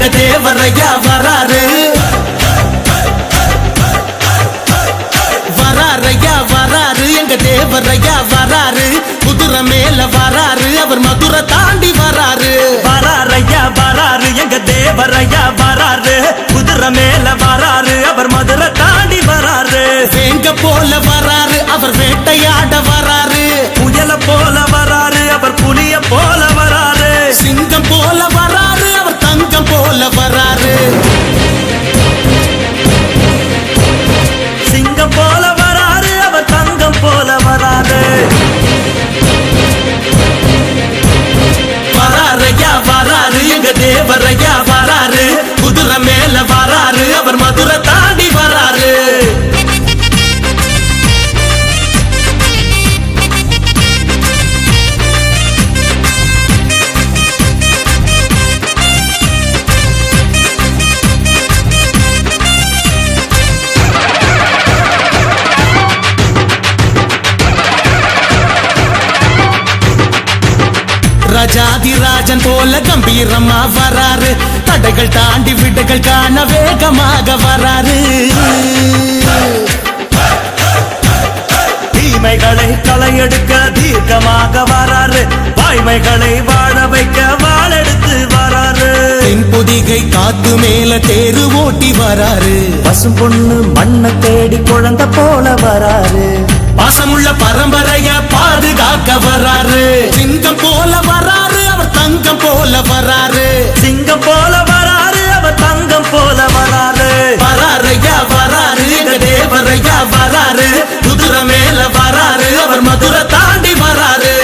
எங்க தேவரையா வராரு. வராரையா வராரு, எங்க தேவரையா வராரு. குதிரை மேல வராரு, அவர் மதுரை தாண்டி வராரு. வராரையா வராரு, எங்க தேவரையா வராரு. குதிரை மேல வராரு, அவர் மதுரை தாண்டி வராரு. வேங்க போல வராரு, அவர் வேட்டையாட வராரு. புயல போல வராரு, அவர் புலிய போல வராரு. சிங்கம் போல வராரு, அவர் தங்கம் போல வராரு. சிங்கம் போல வராரு, அவர் தங்கம் போல வராரு. வராரையா வராரு, எங்க தேவரையா வராரு. குதிரை மேல வராரு, அவர் மதுரை தாண்டி வராரு. ராஜாதிராஜன் போல கம்பீரமா வராரு. தடைகள் தாண்டி விடைகள் காண வேகமாக வராரு. தீமைகளை களையெடுக்க தீர்க்கமாக வராரு. வாய்மைகளை வாழ வைக்க வாழெடுத்து வராரு. தென்பொதிகை காத்து மேல தேரு ஓட்டி வராரு. பசும் பொண்ணு மண்ணை தேடி குழந்தை போல வராரு. பாசமுள்ள பரம்பரைய பாதுகாக்க வராரு. சிங்கம் போல வராரு, அவர் தங்கம் போல வராரு. சிங்கம் போல வராரு, அவர் தங்கம் போல வராரு. வராரையா வராரு, எங்க தேவரையா வராரு. குதிரை மேல வராரு, அவர் மதுரை தாண்டி வராரு.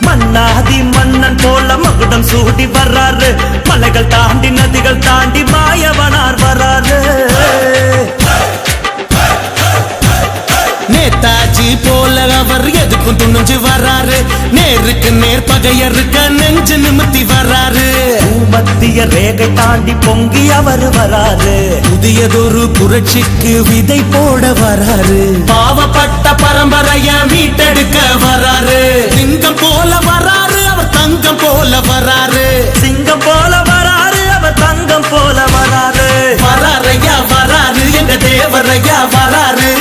மன்னாதி மன்னன் போல மகுடம் சூடி வர்றாரு. மலைகள் தாண்டி நதிகள் தாண்டி மாயவனார் வராரு. நேதாஜி போல அவர் எதுக்கும் துணிஞ்சு வராரு. நேருக்கு நேர் பகையருக்க நெஞ்சு நிமித்தி வராரு. மத்திய ரேகை தாண்டி பொங்கி அவர் வராரு. புதியதொரு புரட்சிக்கு விதை போட வராரு. பாவப்பட்ட பரம்பரைய மீட்டெடுக்க வராரு. சிங்கம் போல வராரு, அவர் தங்கம் போல வராரு. சிங்கம் போல வராரு, அவர் தங்கம் போல வராரு. வராரையா வராரு, எங்க தேவரையா வராரு.